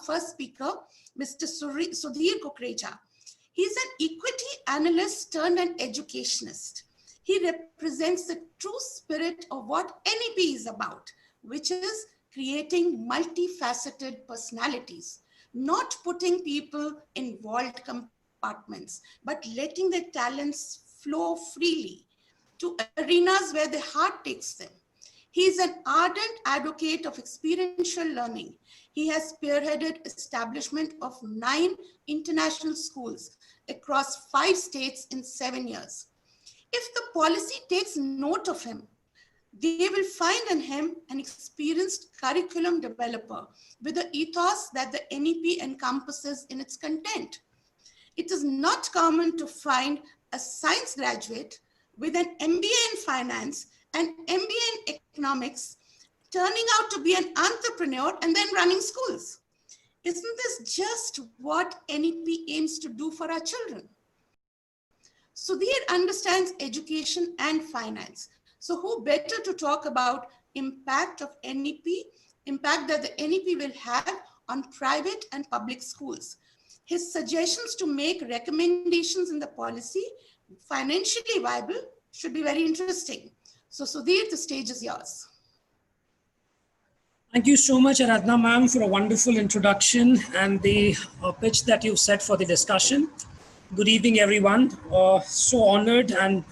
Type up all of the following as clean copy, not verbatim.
first speaker, Mr. Sudhir Kukreja. He's an equity analyst turned an educationist. He represents the true spirit of what NEP is about, which is creating multifaceted personalities, not putting people in walled compartments, but letting their talents flow freely to arenas where their heart takes them. He is an ardent advocate of experiential learning. He has spearheaded establishment of 9 international schools across 5 states in 7 years. If the policy takes note of him, they will find in him an experienced curriculum developer with the ethos that the NEP encompasses in its content. It is not common to find a science graduate with an MBA in finance and MBA in economics turning out to be an entrepreneur and then running schools. Isn't this just what NEP aims to do for our children? Sudhir understands education and finance. So who better to talk about impact of NEP, impact that the NEP will have on private and public schools. His suggestions to make recommendations in the policy financially viable should be very interesting. So Sudhir, the stage is yours. Thank you so much, Aradhana ma'am, for a wonderful introduction and the pitch that you've set for the discussion. Good evening, everyone. So honored and,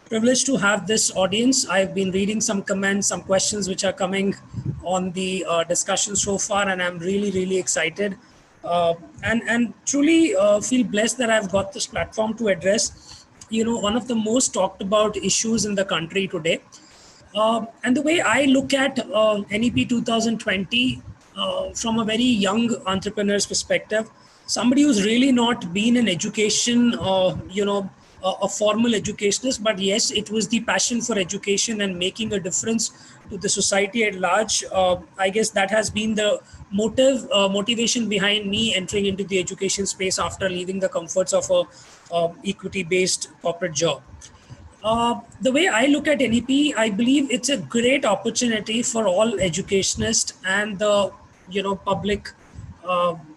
privileged to have this audience. I've been reading some comments, some questions which are coming on the discussion so far, and I'm really, really excited and truly feel blessed that I've got this platform to address, one of the most talked about issues in the country today. And the way I look at NEP 2020 from a very young entrepreneur's perspective, somebody who's really not been in education, a formal educationist, but yes, it was the passion for education and making a difference to the society at large. I guess that has been the motivation behind me entering into the education space after leaving the comforts of a equity-based corporate job. The way I look at NEP, I believe it's a great opportunity for all educationists and the public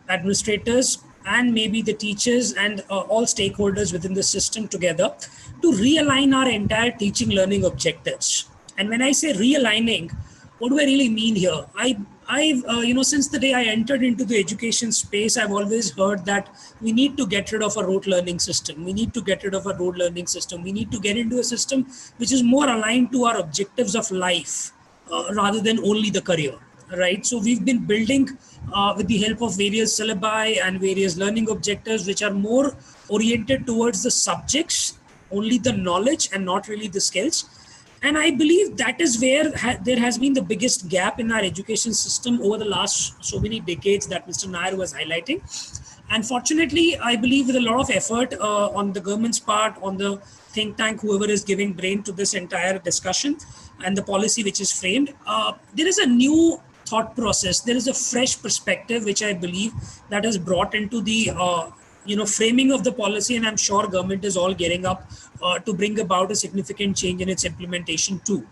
administrators and maybe the teachers and all stakeholders within the system together to realign our entire teaching learning objectives. And when I say realigning, what do I really mean here? I've since the day I entered into the education space, I've always heard that we need to get rid of a rote learning system. We need to get rid of a rote learning system. We need to get into a system which is more aligned to our objectives of life rather than only the career, right? So we've been building with the help of various syllabi and various learning objectives, which are more oriented towards the subjects, only the knowledge and not really the skills. And I believe that is where there has been the biggest gap in our education system over the last so many decades that Mr. Nair was highlighting. And fortunately, I believe with a lot of effort on the government's part, on the think tank, whoever is giving brain to this entire discussion and the policy which is framed, there is a new thought process. There is a fresh perspective, which I believe that is brought into the framing of the policy, and I'm sure government is all getting up to bring about a significant change in its implementation too.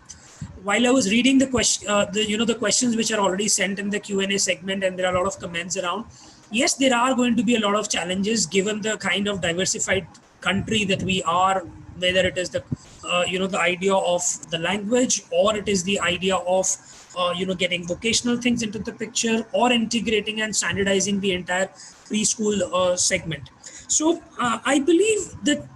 While I was reading the question, the questions which are already sent in the Q&A segment, and there are a lot of comments around. Yes, there are going to be a lot of challenges given the kind of diversified country that we are, whether it is the the idea of the language, or it is the idea of getting vocational things into the picture, or integrating and standardizing the entire preschool segment. So I believe that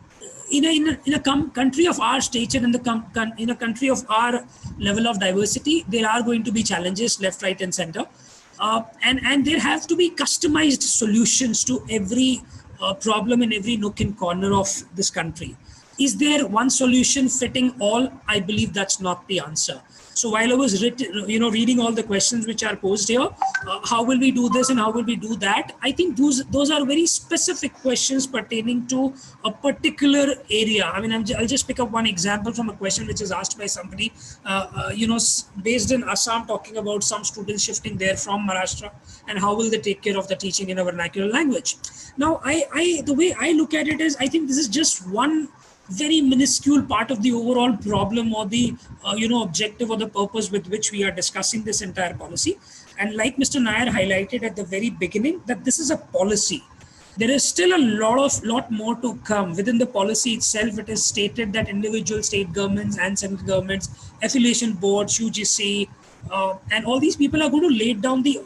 in a country of our stature, in a country of our level of diversity, there are going to be challenges left, right, and center, and there have to be customized solutions to every problem in every nook and corner of this country. Is there one solution fitting all? I believe that's not the answer. So while I was reading all the questions which are posed here, how will we do this and how will we do that? I think those are very specific questions pertaining to a particular area. I mean, I'll just pick up one example from a question which is asked by somebody, based in Assam, talking about some students shifting there from Maharashtra and how will they take care of the teaching in a vernacular language. Now, the way I look at it is, I think this is just one very minuscule part of the overall problem or the objective or the purpose with which we are discussing this entire policy. And like Mr. Nair highlighted at the very beginning, that this is a policy. There is still a lot more to come. Within the policy itself, it is stated that individual state governments and central governments, affiliation boards, UGC, and all these people are going to lay down the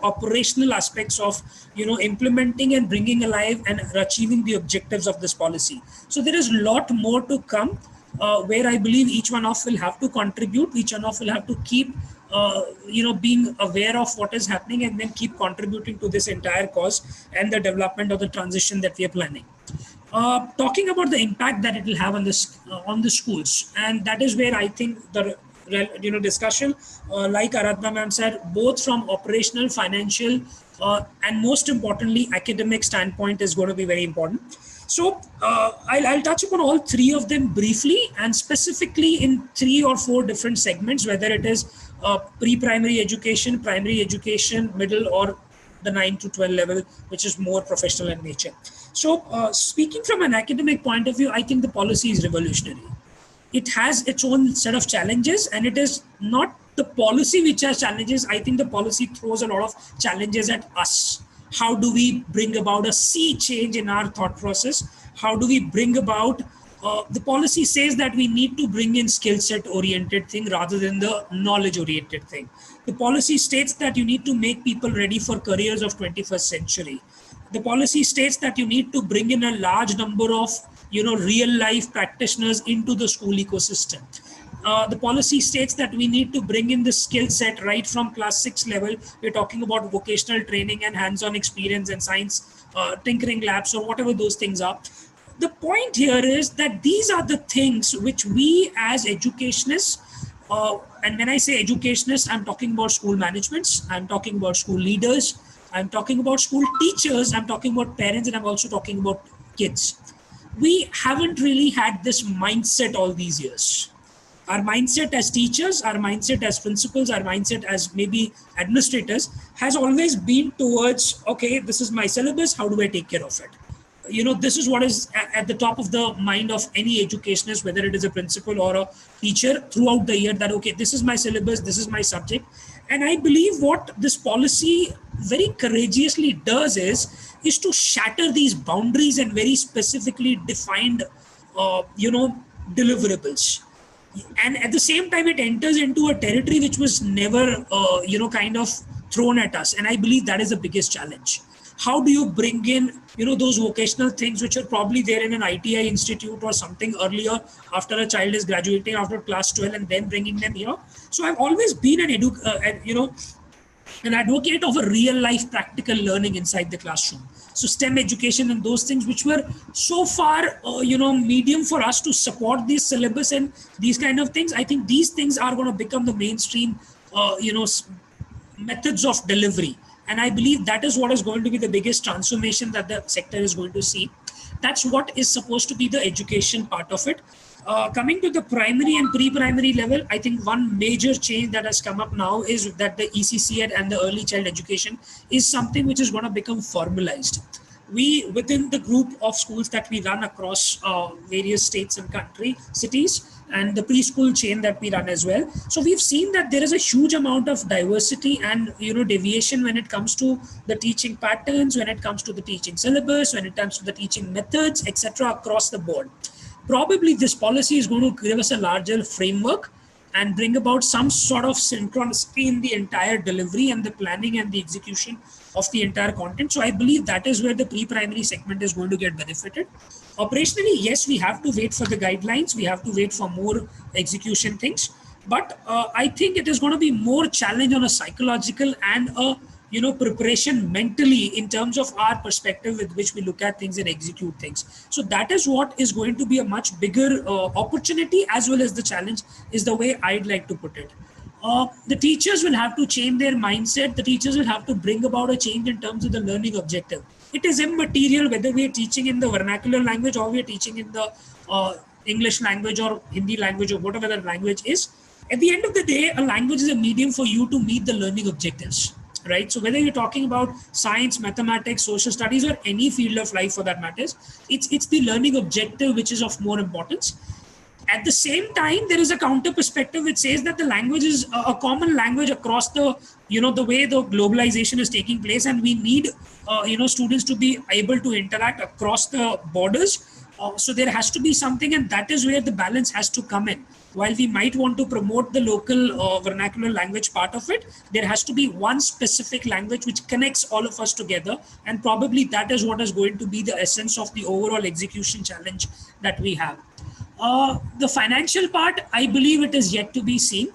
operational aspects of implementing and bringing alive and achieving the objectives of this policy. So there is a lot more to come, where I believe each one of will have to contribute. Each one of will have to keep being aware of what is happening and then keep contributing to this entire cause and the development of the transition that we are planning. Talking about the impact that it will have on this on the schools, and that is where I think the discussion, like Aradhana ma'am said, both from operational, financial, and most importantly academic standpoint is going to be very important. So I'll touch upon all three of them briefly, and specifically in 3 or 4 different segments, whether it is pre-primary education, primary education, middle, or the 9 to 12 level, which is more professional in nature. So speaking from an academic point of view, I think the policy is revolutionary. It has its own set of challenges, and it is not the policy which has challenges. I think the policy throws a lot of challenges at us. How do we bring about a sea change in our thought process? How do we bring about, the policy says that we need to bring in skill set oriented thing rather than the knowledge oriented thing. The policy states that you need to make people ready for careers of 21st century. The policy states that you need to bring in a large number of real life practitioners into the school ecosystem. The policy states that we need to bring in the skill set right from class 6 level. We're talking about vocational training and hands-on experience and science, tinkering labs, or whatever those things are. The point here is that these are the things which we as educationists, and when I say educationists, I'm talking about school managements, I'm talking about school leaders, I'm talking about school teachers, I'm talking about parents, and I'm also talking about kids. We haven't really had this mindset all these years. Our mindset as teachers, our mindset as principals, our mindset as maybe administrators has always been towards, okay, this is my syllabus, how do I take care of it? This is what is at the top of the mind of any educationist, whether it is a principal or a teacher throughout the year, that, okay, this is my syllabus, this is my subject. And I believe what this policy very courageously does is to shatter these boundaries and very specifically defined, deliverables. And at the same time, it enters into a territory which was never, kind of thrown at us. And I believe that is the biggest challenge. How do you bring in, those vocational things which are probably there in an ITI institute or something earlier after a child is graduating after class 12 and then bringing them here? So I've always been an advocate of a real life practical learning inside the classroom. So STEM education and those things which were so far, medium for us to support this syllabus and these kind of things. I think these things are going to become the mainstream, methods of delivery. And I believe that is what is going to be the biggest transformation that the sector is going to see. That's what is supposed to be the education part of it. Coming to the primary and pre-primary level, I think one major change that has come up now is that the ECCED and the early child education is something which is going to become formalized. We, within the group of schools that we run across various states and cities, and the preschool chain that we run as well. So we've seen that there is a huge amount of diversity and deviation when it comes to the teaching patterns, when it comes to the teaching syllabus, when it comes to the teaching methods, etc. across the board. Probably this policy is going to give us a larger framework and bring about some sort of synchronicity in the entire delivery and the planning and the execution of the entire content. So I believe that is where the pre-primary segment is going to get benefited. Operationally, yes, we have to wait for the guidelines. We have to wait for more execution things. But I think it is going to be more challenge on a psychological and a preparation mentally in terms of our perspective with which we look at things and execute things. So that is what is going to be a much bigger opportunity as well as the challenge, is the way I'd like to put it. The teachers will have to change their mindset. The teachers will have to bring about a change in terms of the learning objective. It is immaterial whether we are teaching in the vernacular language or we are teaching in the English language or Hindi language or whatever the language is. At the end of the day, a language is a medium for you to meet the learning objectives, right? So whether you're talking about science, mathematics, social studies, or any field of life for that matters, it's the learning objective which is of more importance. At the same time, there is a counter perspective which says that the language is a common language across the, the way the globalization is taking place, and we need, students to be able to interact across the borders. So there has to be something, and that is where the balance has to come in. While we might want to promote the local vernacular language part of it, there has to be one specific language which connects all of us together. And probably that is what is going to be the essence of the overall execution challenge that we have. The financial part, I believe it is yet to be seen.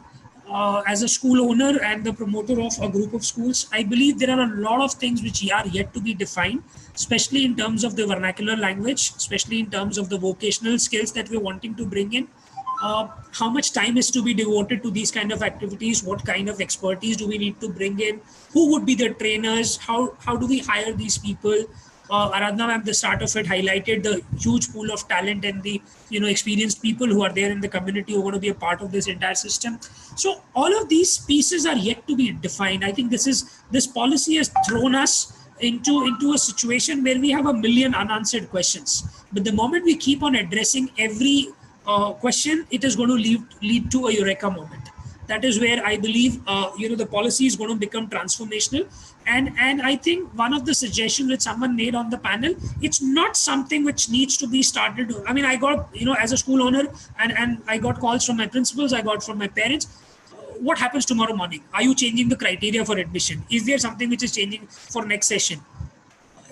As a school owner and the promoter of a group of schools, I believe there are a lot of things which are yet to be defined, especially in terms of the vernacular language, especially in terms of the vocational skills that we're wanting to bring in. How much time is to be devoted to these kind of activities? What kind of expertise do we need to bring in? Who would be the trainers? How do we hire these people? Aradhana at the start of it highlighted the huge pool of talent and the experienced people who are there in the community who are going to be a part of this entire system. So all of these pieces are yet to be defined. I think this policy has thrown us into a situation where we have a million unanswered questions. But the moment we keep on addressing every question, it is going to lead to a eureka moment. That is where I believe the policy is going to become transformational. And I think one of the suggestions which someone made on the panel, it's not something which needs to be started. I mean, I got, as a school owner, and I got calls from my principals, I got from my parents. What happens tomorrow morning? Are you changing the criteria for admission? Is there something which is changing for next session?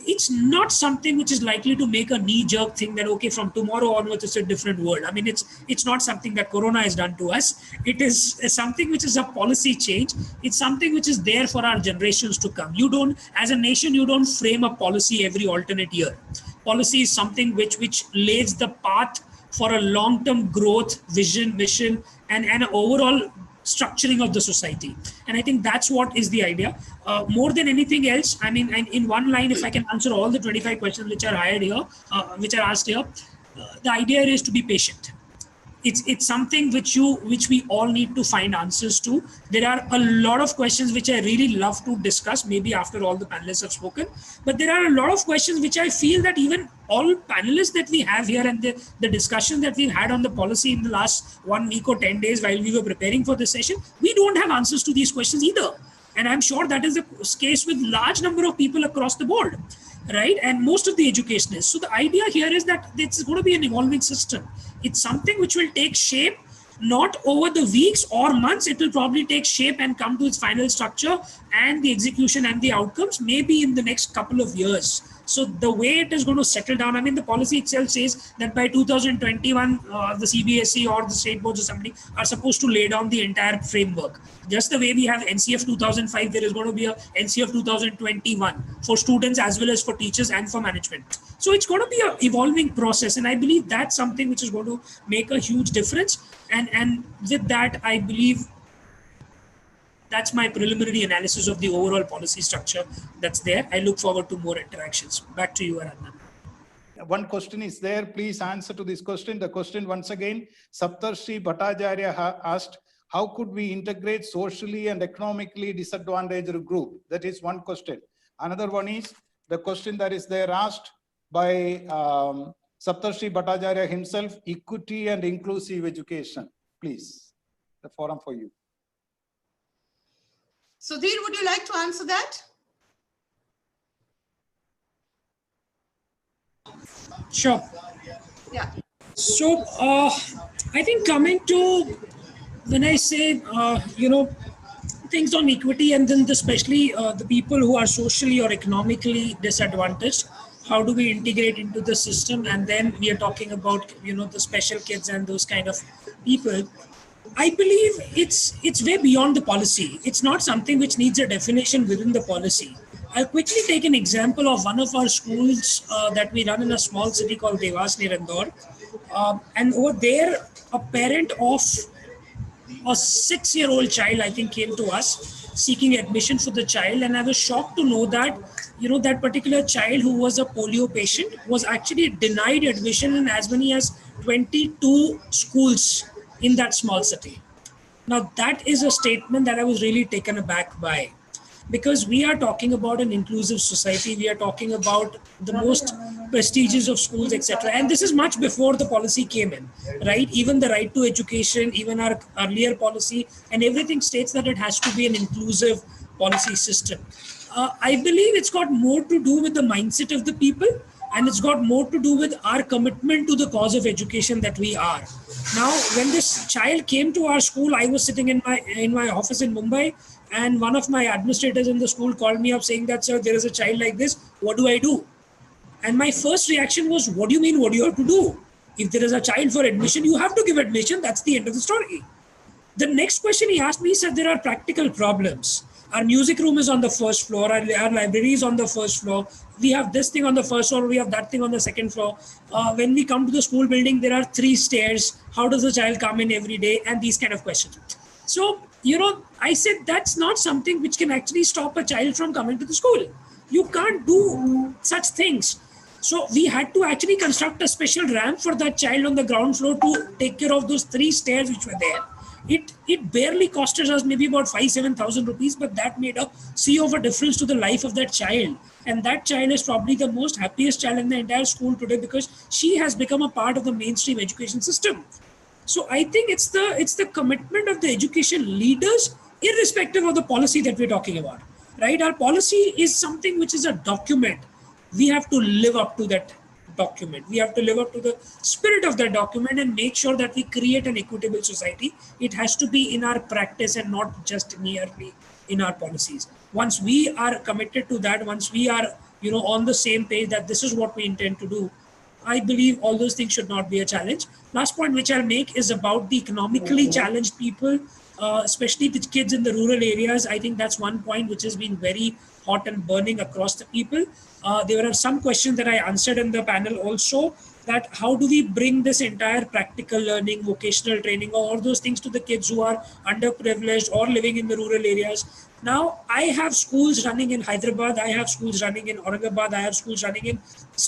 It's not something which is likely to make a knee-jerk thing that, okay, from tomorrow onwards, it's a different world. I mean, it's not something that Corona has done to us. It is something which is a policy change. It's something which is there for our generations to come. You don't, as a nation, you don't frame a policy every alternate year. Policy is something which lays the path for a long-term growth, vision, mission, and an overall structuring of the society. And I think that's what is the idea. More than anything else, I mean, and in one line, if I can answer all the 25 questions which are which are asked here, the idea is to be patient. It's something which we all need to find answers to. There are a lot of questions which I really love to discuss, maybe after all the panelists have spoken, but there are a lot of questions which I feel that even all panelists that we have here and the discussion that we've had on the policy in the last 1 week or 10 days while we were preparing for this session, we don't have answers to these questions either. And I'm sure that is the case with large number of people across the board, right? And most of the educationists. So the idea here is that it's going to be an evolving system. It's something which will take shape, not over the weeks or months. It will probably take shape and come to its final structure and the execution and the outcomes maybe in the next couple of years. So the way it is going to settle down, I mean, the policy itself says that by 2021, the CBSE or the state boards or somebody are supposed to lay down the entire framework. Just the way we have NCF 2005, there is going to be a NCF 2021 for students as well as for teachers and for management. So it's going to be an evolving process. And I believe that's something which is going to make a huge difference. And with that, I believe that's my preliminary analysis of the overall policy structure that's there. I look forward to more interactions. Back to you, Aradhana. One question is there. Please answer to this question. The question once again, Saptarshi Bhattacharya asked, how could we integrate socially and economically disadvantaged group? That is one question. Another one is the question that is there asked by Saptarshi Bhattacharya himself, equity and inclusive education. Please, the forum for you. Sudhir, would you like to answer that? Sure. Yeah. So I think coming to when I say, things on equity and then especially the people who are socially or economically disadvantaged, how do we integrate into the system? And then we are talking about, the special kids and those kind of people. I believe it's way beyond the policy. It's not something which needs a definition within the policy. I'll quickly take an example of one of our schools that we run in a small city called Devas near Indore. And over there, a parent of a 6-year-old child, I think, came to us seeking admission for the child. And I was shocked to know that, that particular child who was a polio patient was actually denied admission in as many as 22 schools in that small city. Now, that is a statement that I was really taken aback by. because we are talking about an inclusive society. We are talking about the most prestigious of schools, etc. And this is much before the policy came in, right? Even the right to education, even our earlier policy and everything states that it has to be an inclusive policy system. I believe it's got more to do with the mindset of the people, and it's got more to do with our commitment to the cause of education that we are. Now, when this child came to our school, I was sitting in my office in Mumbai, and one of my administrators in the school called me up saying that, sir, there is a child like this, what do I do? And my first reaction was, what do you mean, what do you have to do? If there is a child for admission, you have to give admission. That's the end of the story. The next question he asked me, he said, there are practical problems. Our music room is on the first floor, our library is on the first floor, we have this thing on the first floor, we have that thing on the second floor. When we come to the school building, there are 3 stairs. How does the child come in every day? And these kind of questions. So, I said, that's not something which can actually stop a child from coming to the school. You can't do such things. So we had to actually construct a special ramp for that child on the ground floor to take care of those 3 stairs which were there. It barely costed us maybe about 5,000-7,000 rupees, but that made a sea of a difference to the life of that child. And that child is probably the most happiest child in the entire school today because she has become a part of the mainstream education system. So I think it's the commitment of the education leaders, irrespective of the policy that we're talking about, right? Our policy is something which is a document. We have to live up to that document. We have to live up to the spirit of that document and make sure that we create an equitable society. It has to be in our practice and not just merely in our policies. Once we are committed to that, once we are on the same page that this is what we intend to do, I believe all those things should not be a challenge. Last point which I'll make is about the economically challenged people, especially the kids in the rural areas. I think that's one point which has been very hot and burning across the people. There are some questions that I answered in the panel also, that how do we bring this entire practical learning, vocational training, all those things to the kids who are underprivileged or living in the rural areas. Now, I have schools running in Hyderabad, I have schools running in Aurangabad, I have schools running in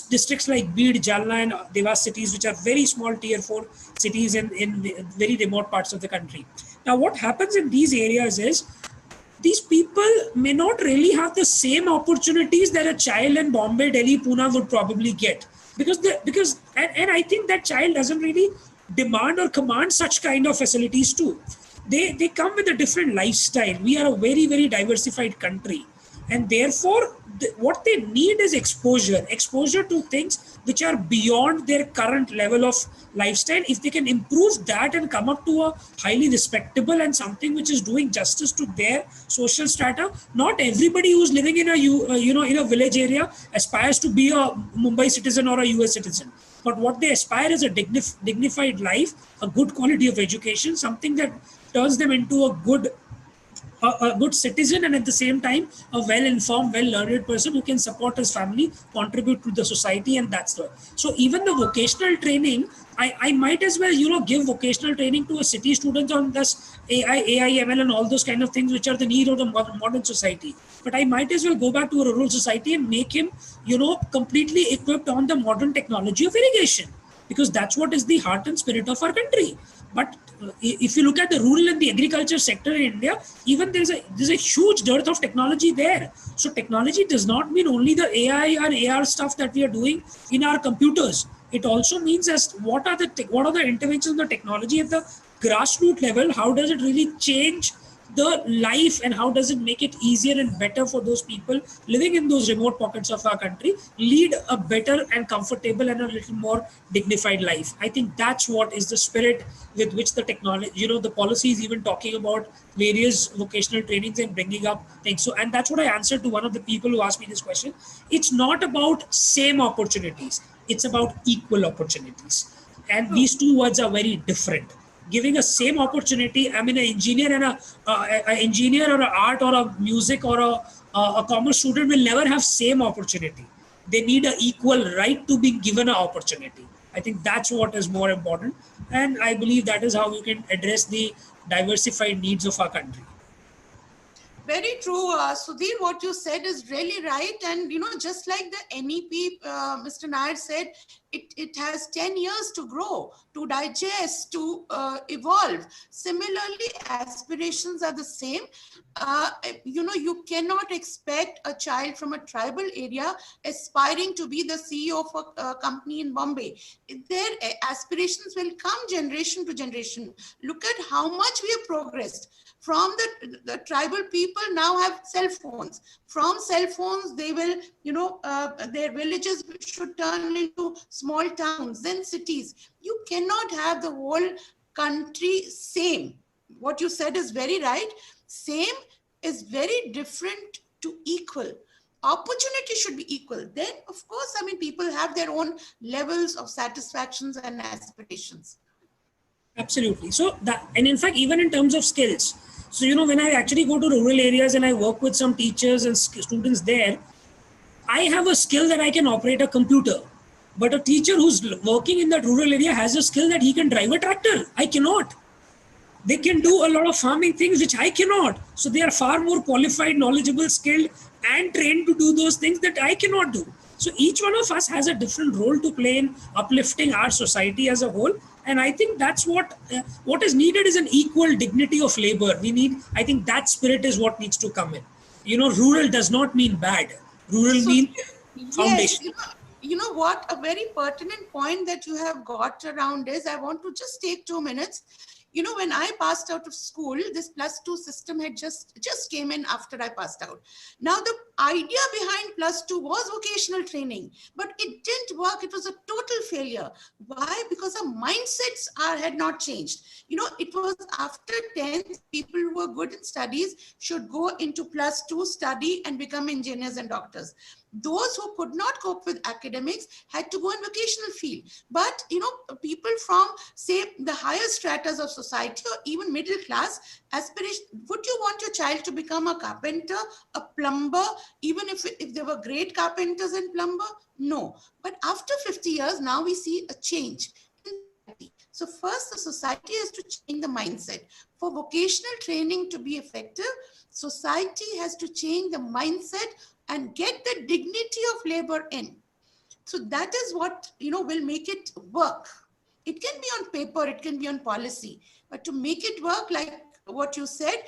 districts like Bid, Jalna and Devas cities, which are very small tier 4 cities in very remote parts of the country. Now, what happens in these areas is, these people may not really have the same opportunities that a child in Bombay, Delhi, Pune would probably get. Because I think that child doesn't really demand or command such kind of facilities too. They come with a different lifestyle. We are a very, very diversified country. And therefore, what they need is exposure to things which are beyond their current level of lifestyle. If they can improve that and come up to a highly respectable and something which is doing justice to their social strata, not everybody who's living in a village area aspires to be a Mumbai citizen or a US citizen. But what they aspire is a dignified life, a good quality of education, something that turns them into a good citizen, and at the same time a well-informed, well-learned person who can support his family, contribute to the society, and that's the. So even the vocational training, I might as well give vocational training to a city student on this AI, ML and all those kind of things which are the need of the modern society. But I might as well go back to a rural society and make him completely equipped on the modern technology of irrigation, because that's what is the heart and spirit of our country. But if you look at the rural and the agriculture sector in India, even there's a huge dearth of technology there. So technology does not mean only the AI and AR stuff that we are doing in our computers. It also means as what are the interventions in the technology at the grassroots level? How does it really change the life, and how does it make it easier and better for those people living in those remote pockets of our country, lead a better and comfortable and a little more dignified life? I think that's what is the spirit with which the technology, the policy is even talking about various vocational trainings and bringing up things. So, and that's what I answered to one of the people who asked me this question. It's not about same opportunities. It's about equal opportunities. And these two words are very different. Giving a same opportunity, I mean, an engineer and an engineer or an art or a music or a commerce student will never have same opportunity. They need an equal right to be given an opportunity. I think that's what is more important. And I believe that is how we can address the diversified needs of our country. Very true, Sudhir, what you said is really right. And, just like the NEP, Mr. Nair said, it has 10 years to grow, to digest, to evolve. Similarly, aspirations are the same. you cannot expect a child from a tribal area aspiring to be the CEO of a company in Bombay. Their aspirations will come generation to generation. Look at how much we have progressed. From the tribal people now have cell phones. From cell phones, they will, their villages should turn into small towns, then cities. You cannot have the whole country same. What you said is very right. Same is very different to equal. Opportunity should be equal. Then, of course, I mean, people have their own levels of satisfactions and aspirations. Absolutely. So that, and in fact, even in terms of skills. So, when I actually go to rural areas and I work with some teachers and students there, I have a skill that I can operate a computer. But a teacher who's working in that rural area has a skill that he can drive a tractor. I cannot. They can do a lot of farming things which I cannot. So they are far more qualified, knowledgeable, skilled, and trained to do those things that I cannot do. So each one of us has a different role to play in uplifting our society as a whole. And I think that's what is needed is an equal dignity of labor. I think that spirit is what needs to come in. Rural does not mean bad. Rural means foundation. Yes, you know what? A very pertinent point that you have got around is, I want to just take 2 minutes. When I passed out of school, this +2 system had just came in after I passed out. Now, the idea behind +2 was vocational training, but it didn't work. It was a total failure. Why? Because our mindsets had not changed. It was after 10th, people who were good in studies should go into +2, study and become engineers and doctors. Those who could not cope with academics had to go in vocational field. But, people from, say, the higher stratas of society or even middle class aspiration, would you want your child to become a carpenter, a plumber, even if there were great carpenters and plumber? No. But after 50 years, now we see a change. So first, the society has to change the mindset. For vocational training to be effective, society has to change the mindset and get the dignity of labor in. So that is what, will make it work. It can be on paper, it can be on policy, but to make it work, like what you said,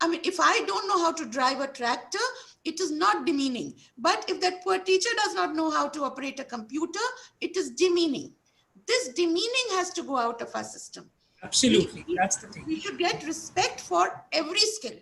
I mean, if I don't know how to drive a tractor, it is not demeaning. But if that poor teacher does not know how to operate a computer, it is demeaning. This demeaning has to go out of our system. Absolutely. That's the thing. We should get respect for every skill.